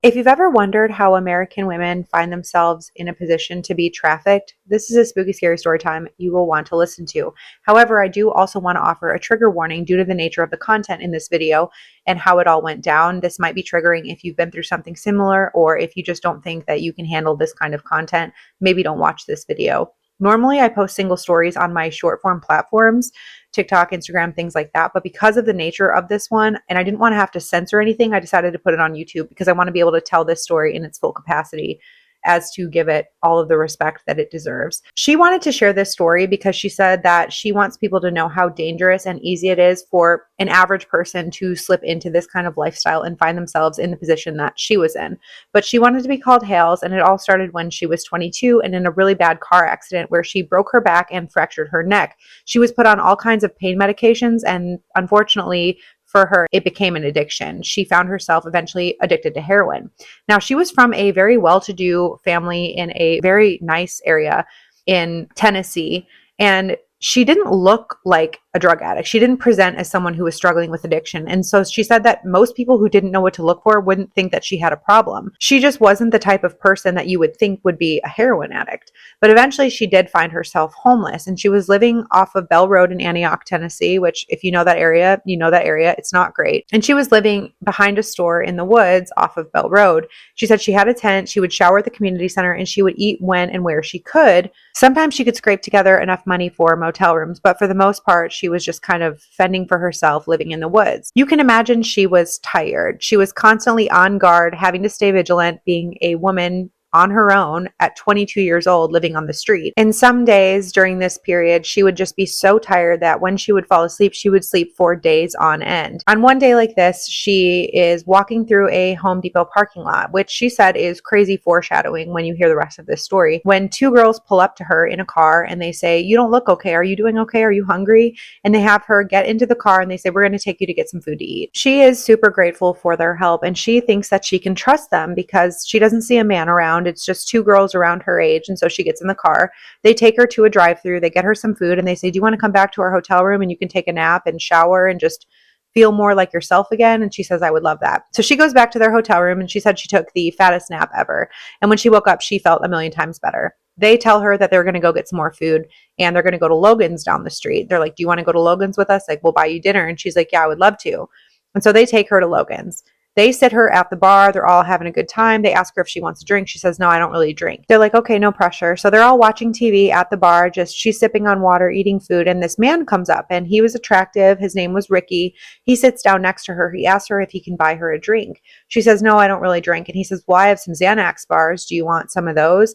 If you've ever wondered how American women find themselves in a position to be trafficked, this is a spooky, scary story time you will want to listen to. However, I do also want to offer a trigger warning due to the nature of the content in this video and how it all went down. This might be triggering if you've been through something similar, or if you just don't think that you can handle this kind of content, maybe don't watch this video. Normally, I post single stories on my short form platforms, TikTok, Instagram, things like that. But because of the nature of this one, and I didn't want to have to censor anything, I decided to put it on YouTube because I want to be able to tell this story in its full capacity as to give it all of the respect that it deserves. She wanted to share this story because she said that she wants people to know how dangerous and easy it is for an average person to slip into this kind of lifestyle and find themselves in the position that she was in. But she wanted to be called Hayls, and it all started when she was 22 and in a really bad car accident where she broke her back and fractured her neck. She was put on all kinds of pain medications, and unfortunately, for her, it became an addiction. She found herself eventually addicted to heroin. Now, she was from a very well-to-do family in a very nice area in Tennessee, and she didn't look like a drug addict. She didn't present as someone who was struggling with addiction. And so she said that most people who didn't know what to look for wouldn't think that she had a problem. She just wasn't the type of person that you would think would be a heroin addict. But eventually she did find herself homeless, and she was living off of Bell Road in Antioch, Tennessee, which if you know that area, you know that area. It's not great. And she was living behind a store in the woods off of Bell Road. She said she had a tent, she would shower at the community center, and she would eat when and where she could. Sometimes she could scrape together enough money for motel rooms, but for the most part, she was just kind of fending for herself, living in the woods. You can imagine she was tired. She was constantly on guard, having to stay vigilant, being a woman on her own at 22 years old, living on the street. And some days during this period, she would just be so tired that when she would fall asleep, she would sleep for days on end. On one day like this, she is walking through a Home Depot parking lot, which she said is crazy foreshadowing when you hear the rest of this story. When two girls pull up to her in a car and they say, "You don't look okay. Are you doing okay? Are you hungry?" And they have her get into the car and they say, "We're going to take you to get some food to eat." She is super grateful for their help, and she thinks that she can trust them because she doesn't see a man around. It's just two girls around her age. And so she gets in the car. They take her to a drive-thru. They get her some food and they say, "Do you want to come back to our hotel room and you can take a nap and shower and just feel more like yourself again?" And she says, "I would love that." So she goes back to their hotel room, and she said she took the fattest nap ever. And when she woke up, she felt a million times better. They tell her that they're going to go get some more food and they're going to go to Logan's down the street. They're like, "Do you want to go to Logan's with us? Like, we'll buy you dinner." And she's like, "Yeah, I would love to." And so they take her to Logan's. They sit her at the bar. They're all having a good time. They ask her if she wants a drink. She says, "No, I don't really drink." They're like, "Okay, no pressure." So they're all watching TV at the bar. Just she's sipping on water, eating food. And this man comes up, and he was attractive. His name was Ricky. He sits down next to her. He asks her if he can buy her a drink. She says, "No, I don't really drink." And he says, "Well, I have some Xanax bars. Do you want some of those?"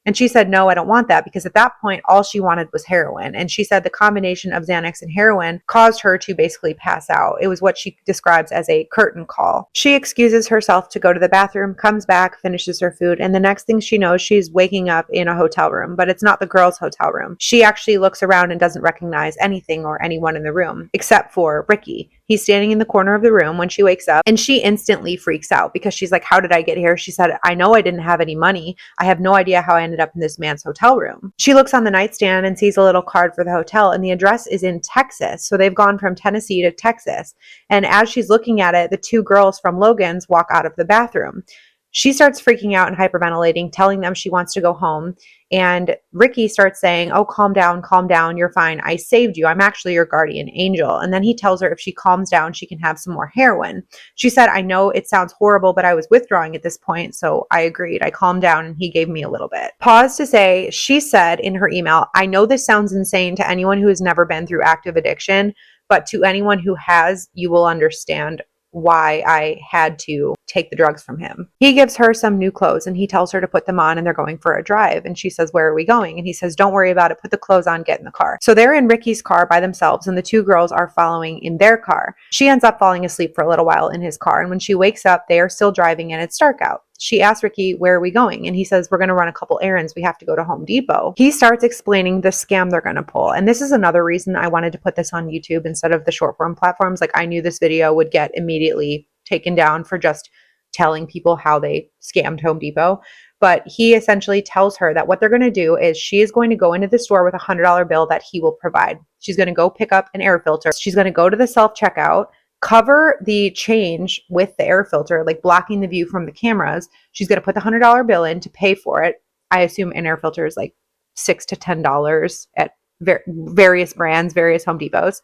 And she said, "No, I don't want that," because at that point, all she wanted was heroin. And she said the combination of Xanax and heroin caused her to basically pass out. It was what she describes as a curtain call. She excuses herself to go to the bathroom, comes back, finishes her food, and the next thing she knows, she's waking up in a hotel room, but it's not the girls' hotel room. She actually looks around and doesn't recognize anything or anyone in the room, except for Ricky. He's standing in the corner of the room when she wakes up, and she instantly freaks out because she's like, "How did I get here?" She said, "I know I didn't have any money. I have no idea how I ended up in this man's hotel room." She looks on the nightstand and sees a little card for the hotel, and the address is in Texas. So they've gone from Tennessee to Texas. And as she's looking at it, the two girls from Logan's walk out of the bathroom. She starts freaking out and hyperventilating, telling them she wants to go home. And Ricky starts saying, "Oh, calm down, you're fine. I saved you. I'm actually your guardian angel." And then he tells her if she calms down, she can have some more heroin. She said, "I know it sounds horrible, but I was withdrawing at this point, so I agreed. I calmed down and he gave me a little bit." Pause to say, she said in her email, "I know this sounds insane to anyone who has never been through active addiction, but to anyone who has, you will understand why I had to take the drugs from him." He gives her some new clothes and he tells her to put them on, and they're going for a drive. And she says, "Where are we going?" And he says, "Don't worry about it. Put the clothes on, get in the car." So they're in Ricky's car by themselves, and the two girls are following in their car. She ends up falling asleep for a little while in his car. And when she wakes up, they are still driving and it's dark out. She asks Ricky, "Where are we going?" And he says, "We're going to run a couple errands. We have to go to Home Depot." He starts explaining the scam they're going to pull. And this is another reason I wanted to put this on YouTube instead of the short form platforms. Like, I knew this video would get immediately taken down for just telling people how they scammed Home Depot. But he essentially tells her that what they're going to do is she is going to go into the store with a $100 bill that he will provide. She's going to go pick up an air filter. She's going to go to the self-checkout. cover the change with the air filter, like blocking the view from the cameras. She's going to put the $100 bill in to pay for it. I assume an air filter is like $6 to $10 at various brands, various Home Depots.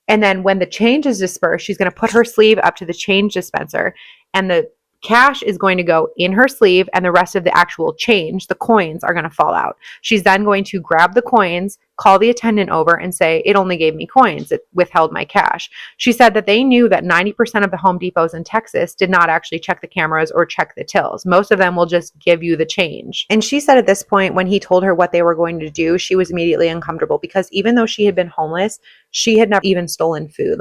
And then when the change is dispersed, she's going to put her sleeve up to the change dispenser, and the cash is going to go in her sleeve, and the rest of the actual change, the coins, are going to fall out. She's then going to grab the coins, call the attendant over, and say, "It only gave me coins. It withheld my cash." She said that they knew that 90% of the Home Depots in Texas did not actually check the cameras or check the tills. Most of them will just give you the change. And she said at this point, when he told her what they were going to do, she was immediately uncomfortable, because even though she had been homeless, she had never even stolen food.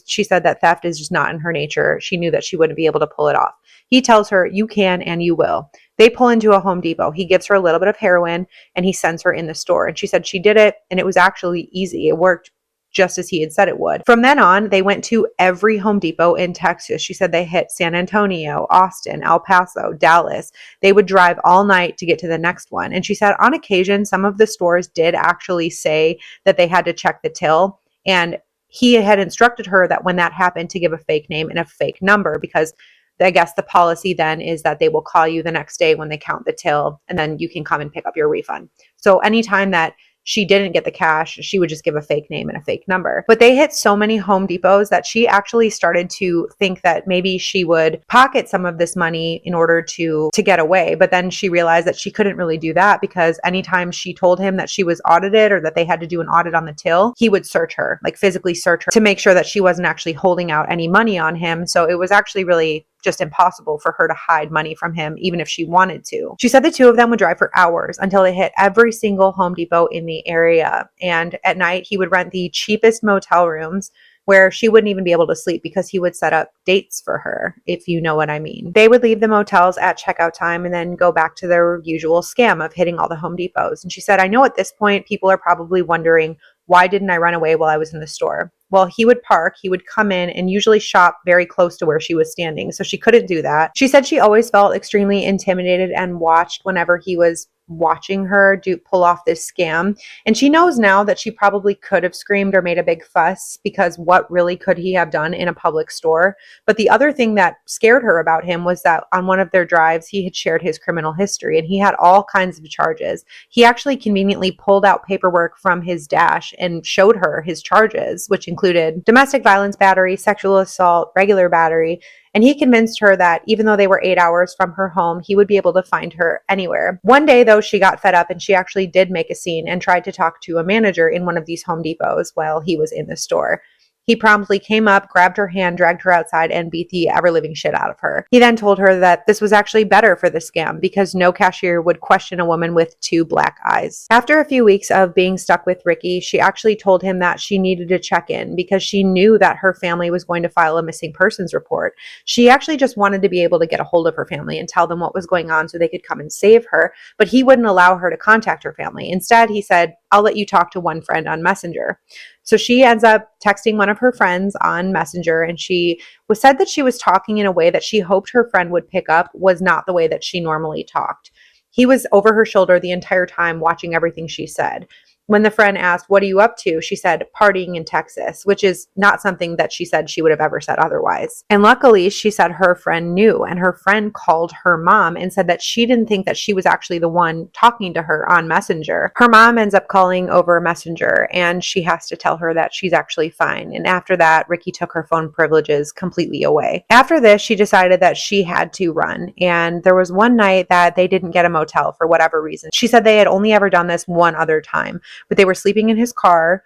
She said that theft is just not in her nature. She knew that she wouldn't be able to pull it off. He tells her, "You can and you will." They pull into a Home Depot. He gives her a little bit of heroin and he sends her in the store. And she said she did it, and it was actually easy. It worked just as he had said it would. From then on, they went to every Home Depot in Texas. She said they hit San Antonio, Austin, El Paso, Dallas. They would drive all night to get to the next one. And she said on occasion, some of the stores did actually say that they had to check the till. And he had instructed her that when that happened, to give a fake name and a fake number, because I guess the policy then is that they will call you the next day when they count the till, and then you can come and pick up your refund. So anytime that she didn't get the cash, she would just give a fake name and a fake number. But they hit so many Home Depots that she actually started to think that maybe she would pocket some of this money in order to get away. But then she realized that she couldn't really do that, because anytime she told him that she was audited or that they had to do an audit on the till, he would search her, like physically search her, to make sure that she wasn't actually holding out any money on him. So it was actually really just impossible for her to hide money from him, even if she wanted to. She said the two of them would drive for hours until they hit every single Home Depot in the area. And at night, he would rent the cheapest motel rooms where she wouldn't even be able to sleep, because he would set up dates for her, if you know what I mean. They would leave the motels at checkout time and then go back to their usual scam of hitting all the Home Depots. And she said, "I know at this point, people are probably wondering, why didn't I run away while I was in the store?" Well, he would park, he would come in and usually shop very close to where she was standing. So she couldn't do that. She said she always felt extremely intimidated and watched whenever he was watching her pull off this scam. And she knows now that she probably could have screamed or made a big fuss, because what really could he have done in a public store? But the other thing that scared her about him was that on one of their drives, he had shared his criminal history, and he had all kinds of charges. He actually conveniently pulled out paperwork from his dash and showed her his charges, which included domestic violence battery, sexual assault, regular battery. And he convinced her that even though they were 8 hours from her home, he would be able to find her anywhere. One day, though, she got fed up and she actually did make a scene and tried to talk to a manager in one of these Home Depots while he was in the store. He promptly came up, grabbed her hand, dragged her outside, and beat the ever-living shit out of her. He then told her that this was actually better for the scam, because no cashier would question a woman with two black eyes. After a few weeks of being stuck with Ricky, she actually told him that she needed to check in, because she knew that her family was going to file a missing persons report. She actually just wanted to be able to get a hold of her family and tell them what was going on so they could come and save her, but he wouldn't allow her to contact her family. Instead, he said, "I'll let you talk to one friend on Messenger." So she ends up texting one of her friends on Messenger, and she said that she was talking in a way that she hoped her friend would pick up was not the way that she normally talked. He was over her shoulder the entire time, watching everything she said. When the friend asked, "What are you up to?" she said, "Partying in Texas," which is not something that she said she would have ever said otherwise. And luckily, she said her friend knew, and her friend called her mom and said that she didn't think that she was actually the one talking to her on Messenger. Her mom ends up calling over Messenger, and she has to tell her that she's actually fine. And after that, Ricky took her phone privileges completely away. After this, she decided that she had to run, and there was one night that they didn't get a motel for whatever reason. She said they had only ever done this one other time, but they were sleeping in his car,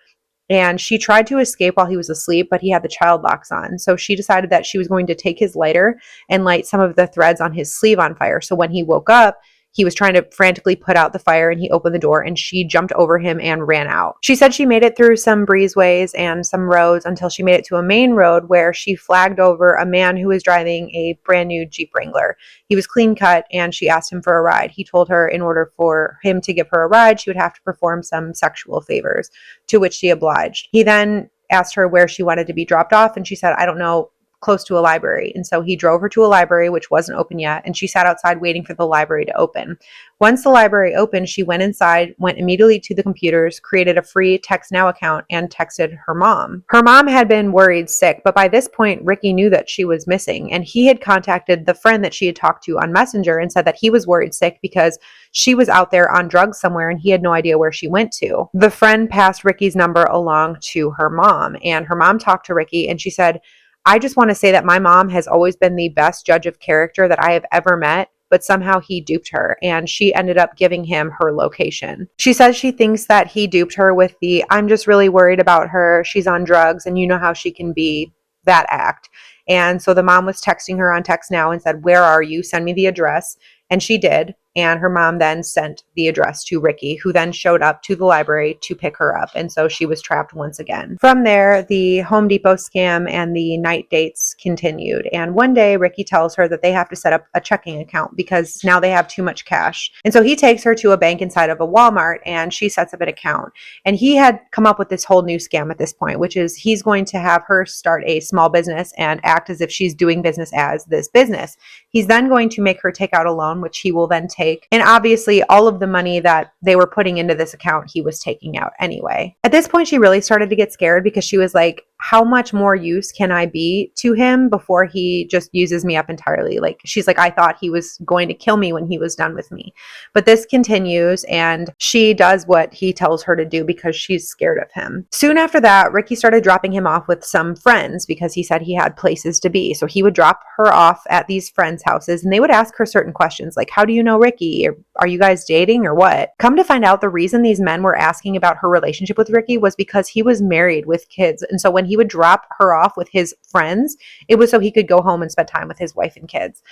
and she tried to escape while he was asleep, but he had the child locks on. So she decided that she was going to take his lighter and light some of the threads on his sleeve on fire. So when he woke up, he was trying to frantically put out the fire, and he opened the door, and she jumped over him and ran out. She said she made it through some breezeways and some roads until she made it to a main road where she flagged over a man who was driving a brand new Jeep Wrangler. He was clean cut, and she asked him for a ride. He told her in order for him to give her a ride, she would have to perform some sexual favors, to which she obliged. He then asked her where she wanted to be dropped off, and she said, "I don't know, close to a library. And so he drove her to a library, which wasn't open yet. And she sat outside waiting for the library to open. Once the library opened, she went inside, went immediately to the computers, created a free Text Now account, and texted her mom. Her mom had been worried sick, but by this point, Ricky knew that she was missing. And he had contacted the friend that she had talked to on Messenger and said that he was worried sick because she was out there on drugs somewhere and he had no idea where she went to. The friend passed Ricky's number along to her mom, and her mom talked to Ricky and she said, I just want to say that my mom has always been the best judge of character that I have ever met, but somehow he duped her and she ended up giving him her location. She says she thinks that he duped her with the, I'm just really worried about her, she's on drugs and you know how she can be, that act. And so the mom was texting her on Text Now and said, where are you? Send me the address. And she did. And her mom then sent the address to Ricky, who then showed up to the library to pick her up. And so she was trapped once again. From there, the Home Depot scam and the night dates continued. And one day, Ricky tells her that they have to set up a checking account because now they have too much cash. And so he takes her to a bank inside of a Walmart and she sets up an account. And he had come up with this whole new scam at this point, which is he's going to have her start a small business and act as if she's doing business as this business. He's then going to make her take out a loan, which he will then take. And obviously all of the money that they were putting into this account, he was taking out anyway. At this point, she really started to get scared because she was like, how much more use can I be to him before he just uses me up entirely? Like, she's like, I thought he was going to kill me when he was done with me. But this continues and she does what he tells her to do because she's scared of him. Soon after that, Ricky started dropping him off with some friends because he said he had places to be. So he would drop her off at these friends' houses and they would ask her certain questions like, how do you know Ricky? Or, are you guys dating or what? Come to find out, the reason these men were asking about her relationship with Ricky was because he was married with kids. And so when he would drop her off with his friends, it was so he could go home and spend time with his wife and kids.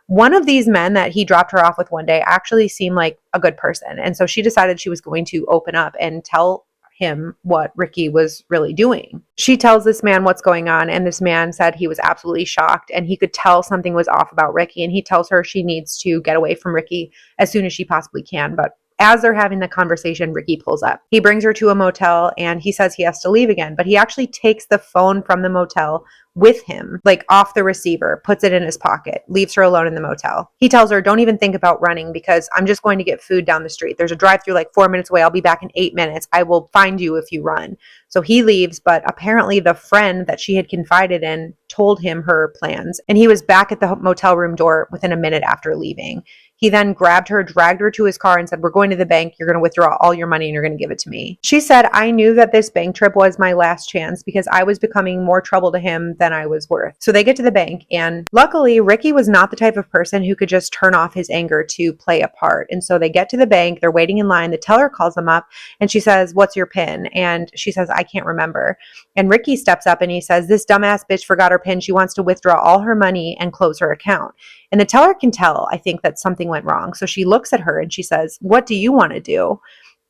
One of these men that he dropped her off with one day actually seemed like a good person. And so she decided she was going to open up and tell him what Ricky was really doing. She tells this man what's going on, and this man said he was absolutely shocked and he could tell something was off about Ricky, and he tells her she needs to get away from Ricky as soon as she possibly can. But as they're having the conversation, Ricky pulls up. He brings her to a motel and he says he has to leave again, but he actually takes the phone from the motel with him, like off the receiver, puts it in his pocket, leaves her alone in the motel. He tells her, don't even think about running because I'm just going to get food down the street. There's a drive-through like 4 minutes away. I'll be back in 8 minutes. I will find you if you run. So he leaves, but apparently the friend that she had confided in told him her plans, and he was back at the motel room door within a minute after leaving. He then grabbed her, dragged her to his car and said, we're going to the bank. You're going to withdraw all your money and you're going to give it to me. She said, I knew that this bank trip was my last chance because I was becoming more trouble to him than I was worth. So they get to the bank, and luckily Ricky was not the type of person who could just turn off his anger to play a part. And so they get to the bank, they're waiting in line. The teller calls them up and she says, what's your PIN? And she says, I can't remember. And Ricky steps up and he says, this dumbass bitch forgot her PIN. She wants to withdraw all her money and close her account. And the teller can tell, I think, that something went wrong. So she looks at her and she says, what do you want to do?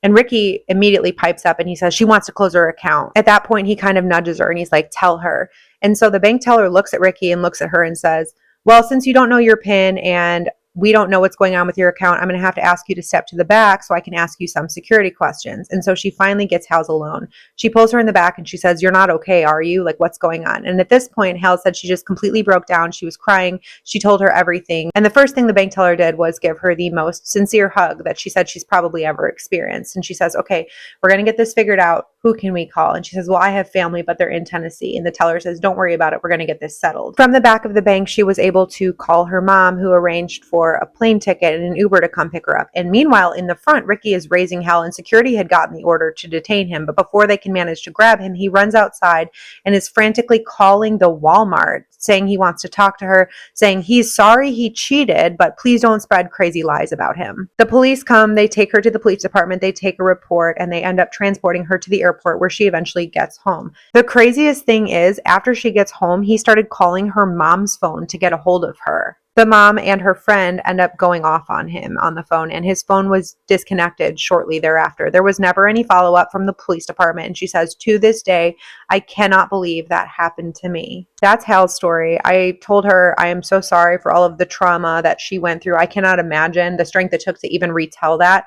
And Ricky immediately pipes up and he says, she wants to close her account. At that point, he kind of nudges her and he's like, tell her. And so the bank teller looks at Ricky and looks at her and says, well, since you don't know your PIN and we don't know what's going on with your account, I'm going to have to ask you to step to the back so I can ask you some security questions. And so she finally gets Hayls alone. She pulls her in the back and she says, you're not okay, are you? Like, what's going on? And at this point, Hayls said she just completely broke down. She was crying. She told her everything. And the first thing the bank teller did was give her the most sincere hug that she said she's probably ever experienced. And she says, okay, we're going to get this figured out. Who can we call? And she says, well, I have family, but they're in Tennessee. And the teller says, don't worry about it. We're going to get this settled. From the back of the bank, she was able to call her mom, who arranged for a plane ticket and an Uber to come pick her up. And meanwhile, in the front, Ricky is raising hell and security had gotten the order to detain him. But before they can manage to grab him, he runs outside and is frantically calling the Walmart, saying he wants to talk to her, saying he's sorry he cheated, but please don't spread crazy lies about him. The police come, they take her to the police department, they take a report, and they end up transporting her to the airport where she eventually gets home. The craziest thing is, after she gets home, he started calling her mom's phone to get a hold of her. The mom and her friend end up going off on him on the phone, and his phone was disconnected shortly thereafter. There was never any follow-up from the police department, and she says, to this day, I cannot believe that happened to me. That's Hayls' story. I told her I am so sorry for all of the trauma that she went through. I cannot imagine the strength it took to even retell that.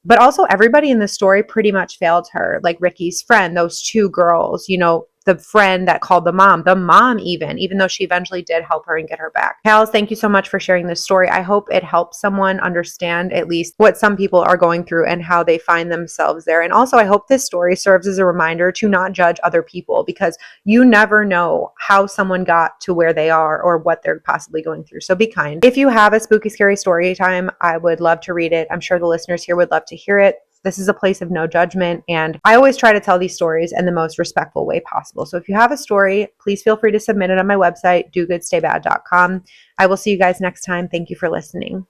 But also everybody in the story pretty much failed her, like Ricky's friend, those two girls, the friend that called the mom even though she eventually did help her and get her back. Hayls, thank you so much for sharing this story. I hope it helps someone understand at least what some people are going through and how they find themselves there. And also, I hope this story serves as a reminder to not judge other people, because you never know how someone got to where they are or what they're possibly going through. So be kind. If you have a spooky, scary story time, I would love to read it. I'm sure the listeners here would love to hear it. This is a place of no judgment, and I always try to tell these stories in the most respectful way possible. So if you have a story, please feel free to submit it on my website, dogoodstaybad.com. I will see you guys next time. Thank you for listening.